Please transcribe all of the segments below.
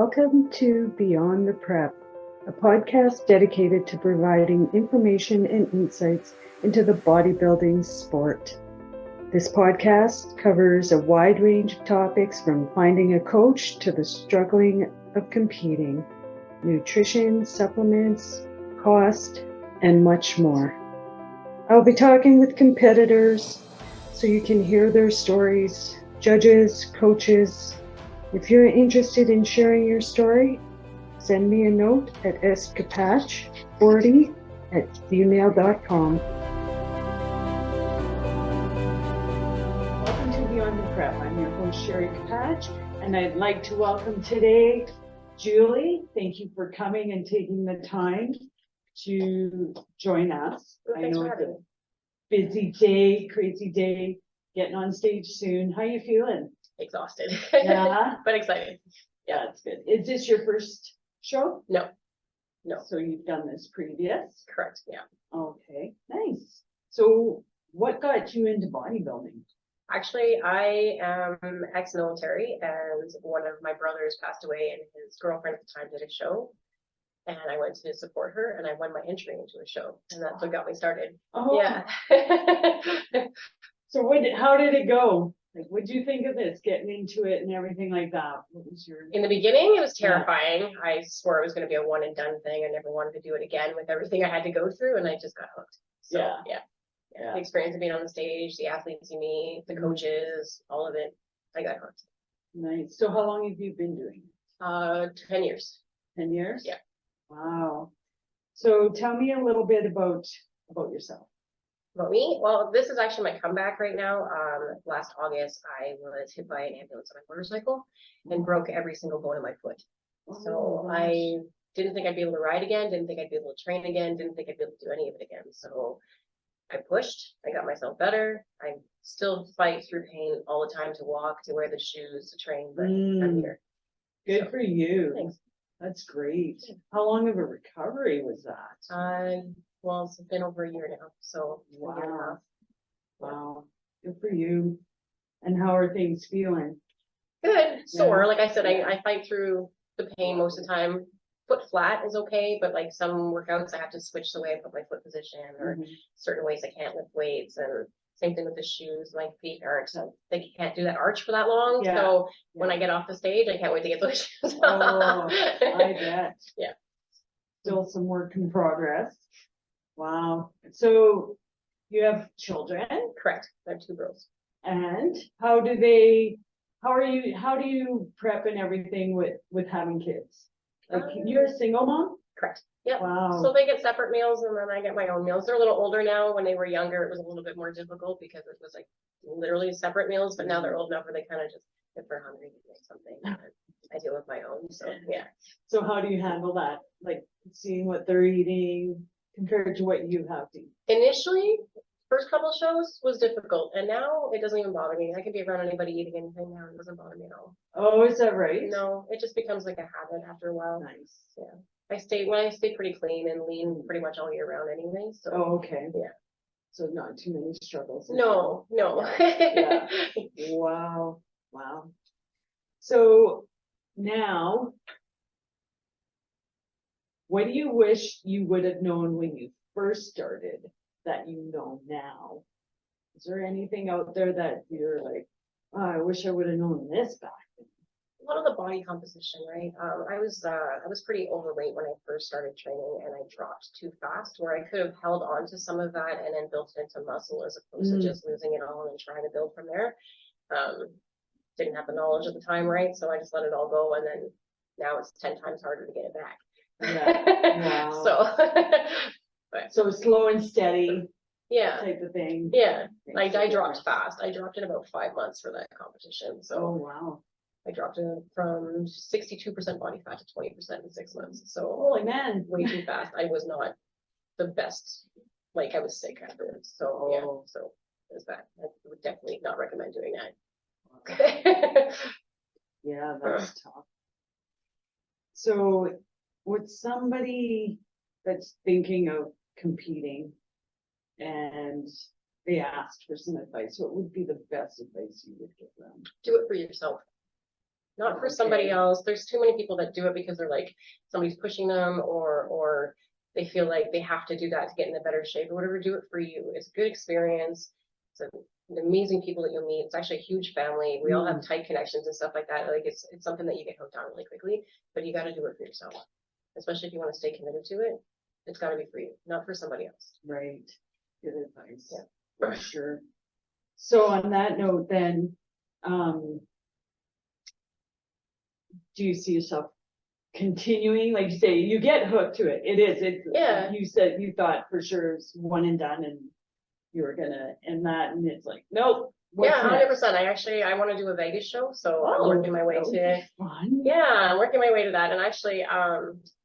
Welcome to Beyond the Prep, a podcast dedicated to providing information and insights into the bodybuilding sport. This podcast covers a wide range of topics from finding a coach to the struggling of competing, nutrition, supplements, cost, and much more. I'll be talking with competitors so you can hear their stories, judges, coaches. If you're interested in sharing your story, send me a note at skapach40@gmail.com. Welcome to Beyond the Prep. I'm your host, Sherry Kapach, and I'd like to welcome today Julie. Thank you for coming and taking the time to join us. Well, I know for it's having a busy day, crazy day, getting on stage soon. How you feeling? Exhausted. Yeah. But excited. Yeah, it's good. Is this your first show? No. So you've done this previous? Correct. Yeah. Okay, nice. So what got you into bodybuilding? Actually, I am ex-military, and one of my brothers passed away, and his girlfriend at the time did a show, and I went to support her, and I won my entry into a show, and that's what got me started. Oh, Yeah. So how did it go? Like, what did you think of this, getting into it and everything like that? What was your... In the beginning, it was terrifying. Yeah. I swore it was going to be a one and done thing. I never wanted to do it again with everything I had to go through, and I just got hooked. So, yeah. The experience of being on the stage, the athletes you meet, the coaches, all of it, I got hooked. Nice. So how long have you been doing it? 10 years. 10 years? Yeah. Wow. So tell me a little bit about yourself. About me? Well, this is actually my comeback right now. Last August, I was hit by an ambulance on my motorcycle and broke every single bone in my foot. So I didn't think I'd be able to ride again, didn't think I'd be able to train again, didn't think I'd be able to do any of it again. So I pushed, I got myself better. I still fight through pain all the time to walk, to wear the shoes, to train, but I'm here. Good for you. Thanks. That's great. How long of a recovery was that? Well, it's been over a year now, so wow. A year and a half. Wow. Good for you. And how are things feeling? Good. Sore. Like I said, I fight through the pain most of the time. Foot flat is okay, but like some workouts I have to switch the way I put my foot position, or certain ways I can't lift weights, and same thing with the shoes. My feet aren't, they can't do that arch for that long. Yeah. So when I get off the stage, I can't wait to get those shoes. Oh, I bet. Yeah. Still some work in progress. Wow. So you have children? Correct. I have 2 girls. And how do you prep and everything with having kids? Like, you're a single mom? Correct. Yep. Wow. So they get separate meals, and then I get my own meals. They're a little older now. When they were younger, it was a little bit more difficult because it was like literally separate meals, but now they're old enough where they kind of just, if they're hungry, they make something. I deal with my own. So yeah. So how do you handle that? Like seeing what they're eating compared to what you have to eat? Initially, first couple shows was difficult, and now it doesn't even bother me. I can be around anybody eating anything now. It doesn't bother me at all. Oh, is that right? No, it just becomes like a habit after a while. Nice. Yeah. I stay pretty clean and lean pretty much all year round anyway. So okay. Yeah. So not too many struggles. No. Yeah. Wow. So now, what do you wish you would have known when you first started that you know now? Is there anything out there that you're like, oh, I wish I would have known this back then? A lot of the body composition, right? I was pretty overweight when I first started training, and I dropped too fast, where I could have held on to some of that and then built it into muscle as opposed to just losing it all and then trying to build from there. Didn't have the knowledge at the time, right? So I just let it all go, and then now it's 10 times harder to get it back. Yeah. Wow. So slow and steady. Yeah. Type of thing. Yeah. Like I dropped fast. I dropped in about 5 months for that competition. So wow. I dropped it from 62% body fat to 20% in 6 months. So holy man, way too fast. I was not the best. Like I was sick afterwards. So yeah. So there's that. I would definitely not recommend doing that. Yeah, that's tough. So with somebody that's thinking of competing and they asked for some advice, what would be the best advice you would give them? Do it for yourself. not for somebody else. There's too many people that do it because they're like, somebody's pushing them or they feel like they have to do that to get in a better shape or whatever. Do it for you. It's a good experience. It's amazing people that you'll meet. It's actually a huge family. We all have tight connections and stuff like that. Like it's something that you get hooked on really quickly, but you got to do it for yourself, especially if you want to stay committed to it. It's got to be for you, not for somebody else. Right. Good advice. Yeah. For sure. So on that note, then, do you see yourself continuing? Like you say, you get hooked to it. Yeah. You said you thought for sure it's one and done, and you were gonna end that, and it's like, nope. Yeah, 100%. I want to do a Vegas show, so I'm working my way to. Fun. Yeah, I'm working my way to that. And actually,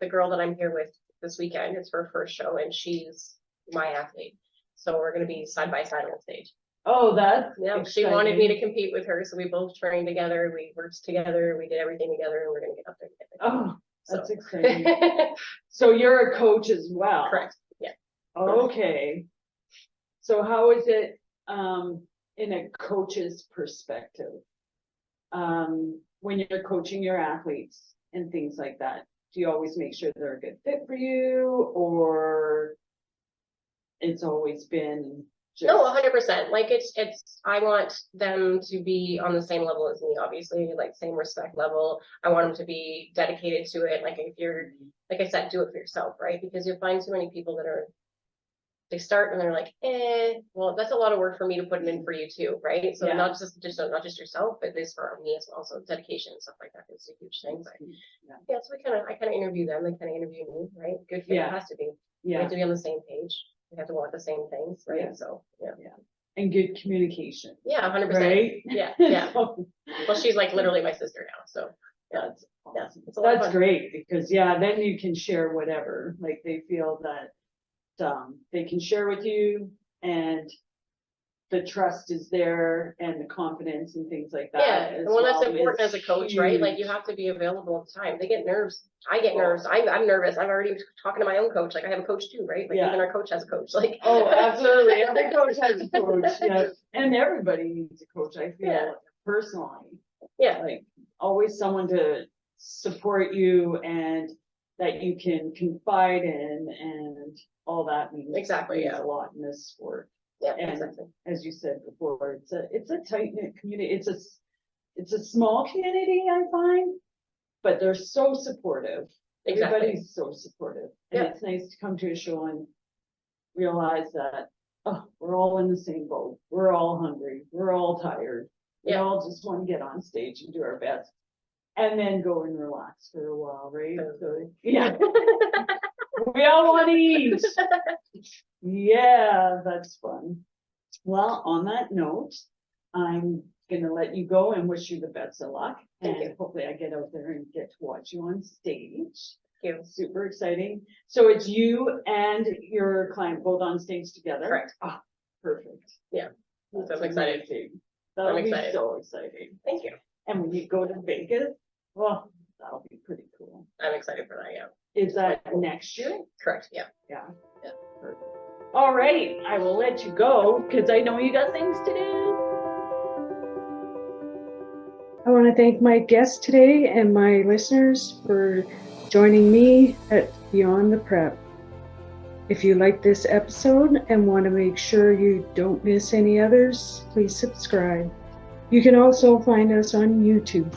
the girl that I'm here with this weekend, it's her first show, and she's my athlete. So we're going to be side by side on stage. Oh, that's yeah. She wanted me to compete with her, so we both trained together. We worked together. We did everything together, and we're going to get up there together. Oh, that's exciting. So you're a coach as well. Correct. Yeah. Okay. So how is it in a coach's perspective when you're coaching your athletes and things like that? Do you always make sure they're a good fit for you, or it's always been just... No, 100%. Like it's I want them to be on the same level as me, obviously, like same respect level. I want them to be dedicated to it. Like if you're, like I said, do it for yourself, right? Because you'll find too many people that they start and they're like, well, that's a lot of work for me to put it in for you too, right? So not just yourself, but this for me as well. So dedication and stuff like that is a huge thing. But yeah, so I kind of interview them, they kind of interview me, right? Good fit has to be. We have to be on the same page. We have to want the same things, right? So and good communication. Yeah, 100%. Right? Yeah. Well, she's like literally my sister now, so that's awesome. That's great, because then you can share whatever, like they feel that they can share with you, and the trust is there, and the confidence and things like that. Yeah, and that's important as a coach, right? Like you have to be available all the time. They get nerves. I get nerves. I'm nervous. I'm already talking to my own coach. Like I have a coach too, right? Like even our coach has a coach. Like absolutely, every coach has a coach. Yeah, and everybody needs a coach. I feel personally. Yeah, like always someone to support you and that you can confide in, and all that means a lot in this sport. Yeah, and exactly. As you said before, it's a tight-knit community. It's a small community, I find, but they're so supportive. Exactly. Everybody's so supportive, and it's nice to come to a show and realize that we're all in the same boat. We're all hungry. We're all tired. We all just want to get on stage and do our best, and then go and relax for a while, right? So, yeah. We all want to eat. Yeah, that's fun. Well, on that note, I'm going to let you go and wish you the best of luck. And hopefully I get out there and get to watch you on stage. Thank you. Super exciting. So it's you and your client both on stage together? Correct. Ah, perfect. Yeah. So I'm excited. That'll be so exciting. Thank you. And when you go to Vegas, well, that'll be pretty cool. I'm excited for that, yeah. Is that next year? Correct, yeah. Yeah. Perfect. All right, I will let you go because I know you got things to do. I want to thank my guests today and my listeners for joining me at Beyond the Prep. If you like this episode and want to make sure you don't miss any others, please subscribe. You can also find us on YouTube.